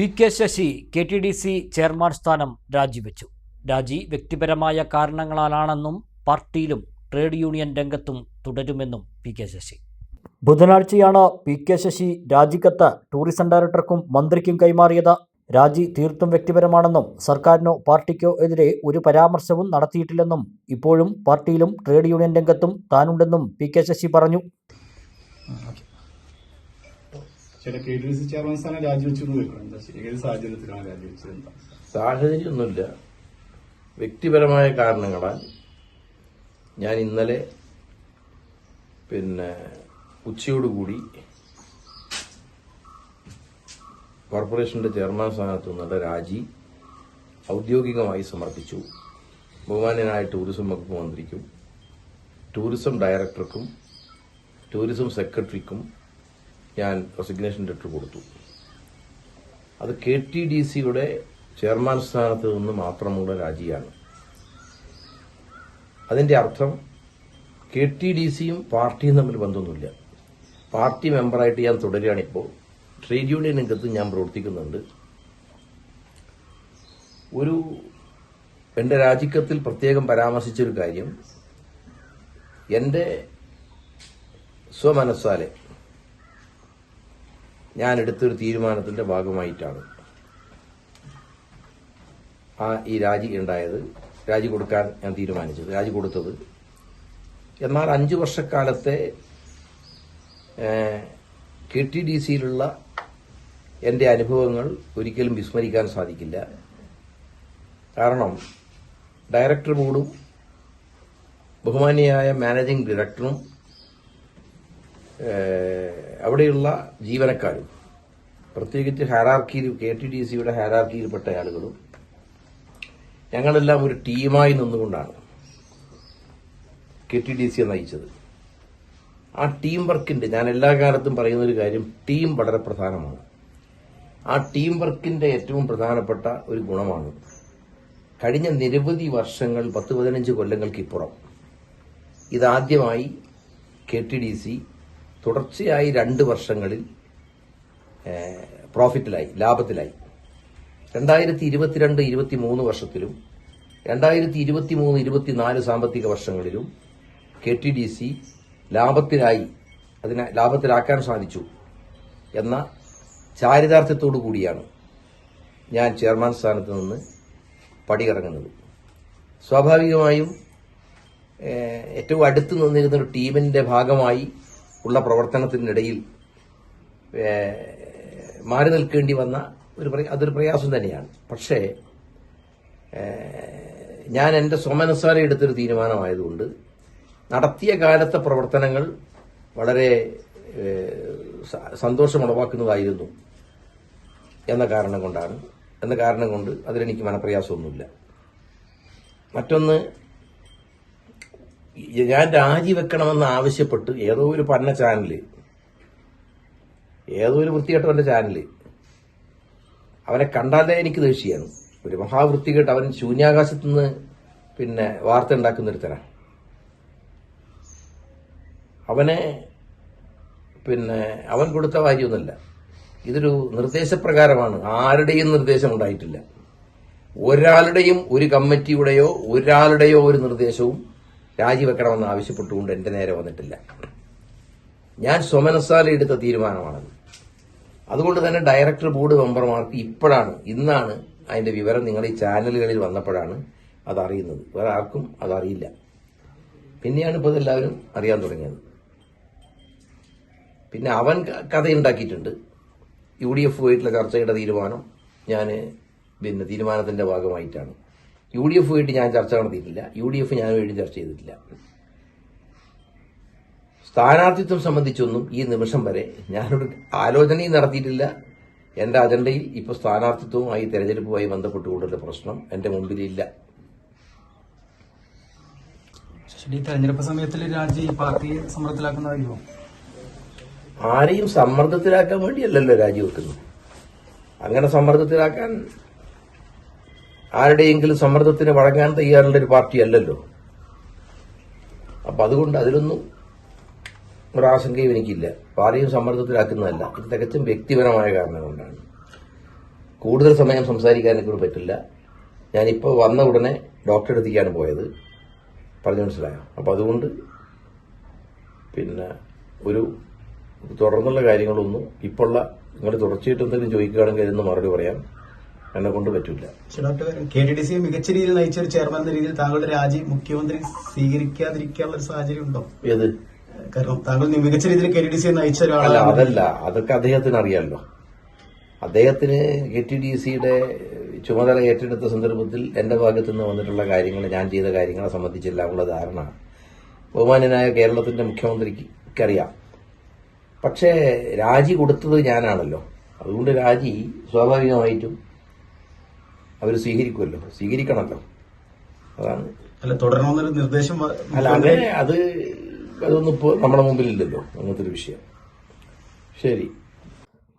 P K. Sasi KTDC chairman സ്ഥാനം രാജിവെച്ചു. രാജി വ്യക്തിപരമായ കാരണങ്ങളാലാണെന്നും പാർട്ടിയിലും ട്രേഡ് യൂണിയൻ രംഗത്തും തുടരുമെന്നും പി.കെ. ശശി. ബുധനാഴ്ചയാണ് പി.കെ. ശശി രാജിക്കത്ത് ടൂറിസം ഡയറക്ടർക്കും മന്ത്രിക്കും കൈമാറിയത്. രാജി തീർത്തും വ്യക്തിപരമാണെന്നും സർക്കാരിനോ പാർട്ടിക്കോ എതിരെ ഒരു പരാമർശവും നടത്തിയിട്ടില്ലെന്നും ഇപ്പോഴും പാർട്ടിയിലും ട്രേഡ് യൂണിയൻ രംഗത്തും താനുണ്ടെന്നും പി.കെ. ശശി പറഞ്ഞു. KTDC ചെയർമാൻ സ്ഥാനം രാജിവെച്ചെന്ന് ഏത് സാഹചര്യത്തിലാണ് രാജിവെച്ചത്? സാഹചര്യമൊന്നുമില്ല, വ്യക്തിപരമായ കാരണങ്ങളാൽ ഞാൻ ഇന്നലെ ഉച്ചയോടുകൂടി കോർപ്പറേഷന്റെ ചെയർമാൻ സ്ഥാനത്തു നിന്നുള്ള രാജി ഔദ്യോഗികമായി സമർപ്പിച്ചു. ബഹുമാന്യനായ ടൂറിസം വകുപ്പ് മന്ത്രിക്കും ടൂറിസം ഡയറക്ടർക്കും ടൂറിസം സെക്രട്ടറിക്കും ഞാൻ റെസിഗ്നേഷൻ ലെറ്റർ കൊടുത്തു. അത് KTDCയുടെ ചെയർമാൻ സ്ഥാനത്ത് നിന്ന് മാത്രമുള്ള രാജിയാണ്. അതിന്റെ അർത്ഥം KTDCയും പാർട്ടിയും തമ്മിൽ ബന്ധമൊന്നുമില്ല. പാർട്ടി മെമ്പറായിട്ട് ഞാൻ തുടരുകയാണിപ്പോൾ. ട്രേഡ് യൂണിയൻ രംഗത്ത് ഞാൻ പ്രവർത്തിക്കുന്നുണ്ട്. എന്റെ രാജിക്കത്തിൽ പ്രത്യേകം പരാമർശിച്ചൊരു കാര്യം, എന്റെ സ്വമനസ്സാലെ ഞാൻ എടുത്തൊരു തീരുമാനത്തിന്റെ ഭാഗമായിട്ടാണ് ഈ രാജി ഉണ്ടായത്, രാജി കൊടുക്കാൻ ഞാൻ തീരുമാനിച്ചത്, രാജി കൊടുത്തത്. എന്നാൽ 5 വർഷക്കാലത്തെ KTDCയിലുള്ള എന്റെ അനുഭവങ്ങൾ ഒരിക്കലും വിസ്മരിക്കാൻ സാധിക്കില്ല. കാരണം ഡയറക്ടർ ബോർഡും ബഹുമാന്യയായ മാനേജിംഗ് ഡയറക്ടറും അവിടെയുള്ള ജീവനക്കാരും, പ്രത്യേകിച്ച് ഹയറാർക്കിയിൽ KTDCയുടെ ഹയറാർക്കിയിൽപ്പെട്ട ആളുകളും ഞങ്ങളെല്ലാം ഒരു ടീമായി നിന്നുകൊണ്ടാണ് KTDCയെ നയിച്ചത്. ആ ടീം വർക്കിന്റെ, ഞാൻ എല്ലാ കാലത്തും പറയുന്ന ഒരു കാര്യം, ടീം വളരെ പ്രധാനമാണ്. ആ ടീം വർക്കിന്റെ ഏറ്റവും പ്രധാനപ്പെട്ട ഒരു ഗുണമാണ് കഴിഞ്ഞ നിരവധി വർഷങ്ങൾ, 10-15 കൊല്ലങ്ങൾക്കിപ്പുറം ഇതാദ്യമായി KTDC തുടർച്ചയായി 2 വർഷങ്ങളിൽ പ്രോഫിറ്റിലായി, ലാഭത്തിലായി. 2022-23 വർഷത്തിലും 2023-24 സാമ്പത്തിക വർഷങ്ങളിലും KTDC ലാഭത്തിലായി, അതിനെ ലാഭത്തിലാക്കാൻ സാധിച്ചു എന്ന ചാരിതാർത്ഥ്യത്തോടു കൂടിയാണ് ഞാൻ ചെയർമാൻ സ്ഥാനത്ത് നിന്ന് പടിയിറങ്ങുന്നത്. സ്വാഭാവികമായും ഏറ്റവും അടുത്ത് നിന്നിരുന്ന ഒരു ടീമിന്റെ ഭാഗമായി ഉള്ള പ്രവർത്തനത്തിനിടയിൽ മാറി നിൽക്കേണ്ടി വന്ന അതൊരു പ്രയാസം തന്നെയാണ്. പക്ഷേ ഞാൻ എന്റെ സ്വമനസ്സാലെ എടുത്തൊരു തീരുമാനമായതുകൊണ്ട് നടത്തിയ കാലത്തെ പ്രവർത്തനങ്ങൾ വളരെ സന്തോഷമുളവാക്കുന്നതായിരുന്നു എന്ന കാരണം കൊണ്ട് അതിലെനിക്ക് മനപ്രയാസമൊന്നുമില്ല. മറ്റൊന്ന്, ഞാൻ രാജിവെക്കണമെന്ന് ആവശ്യപ്പെട്ട് ഏതോ ഒരു പന്ന ചാനല്, ഏതോ ഒരു വൃത്തികെട്ടവന്റെ ചാനല്, അവനെ കണ്ടാലേ എനിക്ക് ദേഷ്യമാണ്. ഒരു മഹാവൃത്തികെട്ട്, അവൻ ശൂന്യാകാശത്ത് നിന്ന് വാർത്ത ഉണ്ടാക്കുന്നൊരുത്തരാണ്. അവൻ കൊടുത്ത കാര്യമൊന്നുമല്ല, ഇതൊരു നിർദ്ദേശപ്രകാരമാണ്. ആരുടെയും നിർദ്ദേശം ഉണ്ടായിട്ടില്ല. ഒരാളുടെയും, ഒരു കമ്മിറ്റിയുടെയോ ഒരാളുടെയോ ഒരു നിർദ്ദേശവും രാജിവെക്കണമെന്ന് ആവശ്യപ്പെട്ടുകൊണ്ട് എന്റെ നേരെ വന്നിട്ടില്ല. ഞാൻ സ്വമനസ്സാലെ എടുത്ത തീരുമാനമാണത്. അതുകൊണ്ട് തന്നെ ഡയറക്ടർ ബോർഡ് മെമ്പർമാർക്ക് ഇന്നാണ് അതിന്റെ വിവരം നിങ്ങൾ ഈ ചാനലുകളിൽ വന്നപ്പോഴാണ് അതറിയുന്നത്. വേറെ ആർക്കും അതറിയില്ല. പിന്നെയാണ് ഇപ്പോൾ ഇതെല്ലാവരും അറിയാൻ തുടങ്ങിയത്. പിന്നെ അവൻ കഥയുണ്ടാക്കിയിട്ടുണ്ട്. UDF ആയിട്ടുള്ള ചർച്ചയുടെ തീരുമാനം ഞാൻ തീരുമാനത്തിന്റെ ഭാഗമായിട്ടാണ്. UDF ആയിട്ട് ഞാൻ ചർച്ച നടത്തിയിട്ടില്ല. UDF ഞാൻ വേണ്ടി ചർച്ച ചെയ്തിട്ടില്ല. സ്ഥാനാർത്ഥിത്വം സംബന്ധിച്ചൊന്നും ഈ നിമിഷം വരെ ഞാനൊരു ആലോചനയും നടത്തിയിട്ടില്ല. എന്റെ അജണ്ടയിൽ ഇപ്പോൾ സ്ഥാനാർത്ഥിത്വവുമായി, തെരഞ്ഞെടുപ്പുമായി ബന്ധപ്പെട്ടുകൊണ്ടുള്ള പ്രശ്നം എന്റെ മുമ്പിലില്ല. തെരഞ്ഞെടുപ്പ് സമയത്തിൽ രാജി പാർട്ടിയെ സമ്മർദ്ദത്തിലാക്കുന്നതായിരിക്കും. ആരെയും സമ്മർദ്ദത്തിലാക്കാൻ വേണ്ടിയല്ലല്ലോ രാജിവെക്കുന്നത്. അങ്ങനെ സമ്മർദ്ദത്തിലാക്കാൻ, ആരുടെയെങ്കിലും സമ്മർദ്ദത്തിന് വഴങ്ങാൻ തയ്യാറുള്ള ഒരു പാർട്ടിയല്ലല്ലോ. അപ്പൊ അതുകൊണ്ട് അതിലൊന്നും ഒരാശങ്കയും എനിക്കില്ല. ആരെയും സമ്മർദ്ദത്തിലാക്കുന്നതല്ല. ഇത് തികച്ചും വ്യക്തിപരമായ കാരണം കൊണ്ടാണ്. കൂടുതൽ സമയം സംസാരിക്കാൻ എനിക്കൂടെ പറ്റില്ല. ഞാനിപ്പോൾ വന്ന ഉടനെ ഡോക്ടറെ അടുത്തേക്കാണ് പോയത്. പറഞ്ഞു മനസ്സിലായോ? അപ്പോൾ അതുകൊണ്ട് പിന്നെ ഒരു തുടർന്നുള്ള കാര്യങ്ങളൊന്നും ഇപ്പോഴുള്ള നിങ്ങൾ തുടർച്ചയായിട്ട് എന്തെങ്കിലും ചോദിക്കുകയാണെങ്കിൽ അതിന് മറുപടി പറയാം. എന്നെ കൊണ്ട് പറ്റില്ല. ഡോക്ടർ, KTDC മികച്ച രീതിയിൽ നയിച്ച ഒരു ചെയർമാൻ എന്ന രീതിയിൽ താങ്കളുടെ രാജി മുഖ്യമന്ത്രി സ്വീകരിക്കാതിരിക്കാനുള്ള ഒരു സാഹചര്യം ഉണ്ടോ? ഏത്? കാരണം താങ്കൾ മികച്ച രീതിയിൽ KTDC നയിച്ച അല്ല, ഒരാളാണ്. അതല്ല, അതൊക്കെ അദ്ദേഹത്തിന് അറിയാമല്ലോ. അദ്ദേഹത്തിന് KTDCയുടെ ചുമതല ഏറ്റെടുത്ത സന്ദർഭത്തിൽ എന്റെ ഭാഗത്തു നിന്ന് വന്നിട്ടുള്ള കാര്യങ്ങൾ, ഞാൻ ചെയ്ത കാര്യങ്ങളെ സംബന്ധിച്ചെല്ലാം ഉള്ള ധാരണ ബഹുമാന്യനായ കേരളത്തിന്റെ മുഖ്യമന്ത്രിക്ക് അറിയാം. പക്ഷേ രാജി കൊടുത്തത് ഞാനാണല്ലോ. അതുകൊണ്ട് രാജി സ്വാഭാവികമായിട്ടും അവർ സ്വീകരിക്കുമല്ലോ, സ്വീകരിക്കണമല്ലോ. അതാണ്. അല്ല, തുടരണമെന്നൊരു നിർദ്ദേശം അല്ല, അങ്ങനെ അതൊന്നും ഇപ്പോൾ നമ്മുടെ മുമ്പിലില്ലല്ലോ അങ്ങനത്തെ ഒരു വിഷയം. ശരി.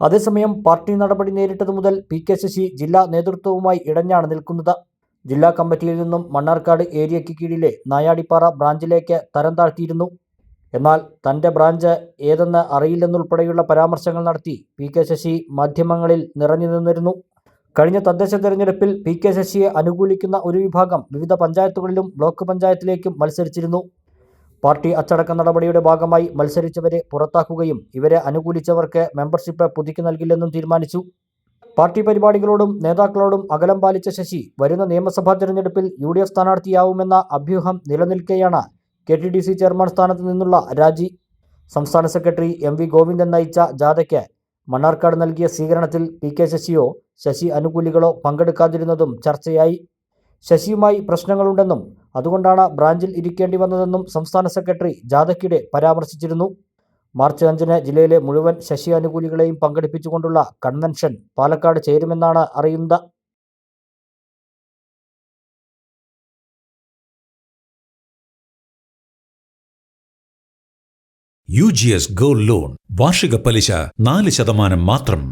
അതേസമയം പാർട്ടി നടപടി നേരിട്ടതു മുതൽ PK ശശി ജില്ലാ നേതൃത്വവുമായി ഇടഞ്ഞാണ് നിൽക്കുന്നത്. ജില്ലാ കമ്മിറ്റിയിൽ നിന്നും മണ്ണാർക്കാട് ഏരിയയ്ക്ക് കീഴിലെ നായാടിപ്പാറ ബ്രാഞ്ചിലേക്ക് തരം താഴ്ത്തിയിരുന്നു. എന്നാൽ തന്റെ ബ്രാഞ്ച് ഏതെന്ന് അറിയില്ലെന്നുൾപ്പെടെയുള്ള പരാമർശങ്ങൾ നടത്തി PK ശശി മാധ്യമങ്ങളിൽ നിറഞ്ഞു നിന്നിരുന്നു. കഴിഞ്ഞ തദ്ദേശ തെരഞ്ഞെടുപ്പിൽ PK ശശിയെ അനുകൂലിക്കുന്ന ഒരു വിഭാഗം വിവിധ പഞ്ചായത്തുകളിലും ബ്ലോക്ക് പഞ്ചായത്തിലേക്കും മത്സരിച്ചിരുന്നു. പാർട്ടി അച്ചടക്ക നടപടിയുടെ ഭാഗമായി മത്സരിച്ചവരെ പുറത്താക്കുകയും ഇവരെ അനുകൂലിച്ചവർക്ക് മെമ്പർഷിപ്പ് പുതുക്കി നൽകില്ലെന്നും തീരുമാനിച്ചു. പാർട്ടി പരിപാടികളോടും നേതാക്കളോടും അകലം പാലിച്ച ശശി വരുന്ന നിയമസഭാ തെരഞ്ഞെടുപ്പിൽ UDF സ്ഥാനാർത്ഥിയാവുമെന്ന അഭ്യൂഹം നിലനിൽക്കെയാണ് KTDC ചെയർമാൻ സ്ഥാനത്ത് നിന്നുള്ള രാജി. സംസ്ഥാന സെക്രട്ടറി MV ഗോവിന്ദൻ നയിച്ച ജാഥയ്ക്ക് മണ്ണാർക്കാട് നൽകിയ സ്വീകരണത്തിൽ PK ശശിയോ ശശി അനുകൂലികളോ പങ്കെടുക്കാതിരുന്നതും ചർച്ചയായി. ശശിയുമായി പ്രശ്നങ്ങളുണ്ടെന്നും അതുകൊണ്ടാണ് ബ്രാഞ്ചിൽ ഇരിക്കേണ്ടി വന്നതെന്നും സംസ്ഥാന സെക്രട്ടറി ജാഥയ്ക്കിടെ പരാമർശിച്ചിരുന്നു. മാർച്ച് 5-ന് ജില്ലയിലെ മുഴുവൻ ശശി അനുകൂലികളെയും പങ്കെടുപ്പിച്ചുകൊണ്ടുള്ള കൺവെൻഷൻ പാലക്കാട് ചേരുമെന്നാണ് അറിയുന്നത്. UGS ഗോൾഡ് ലോൺ വാർഷിക പലിശ 4% മാത്രം.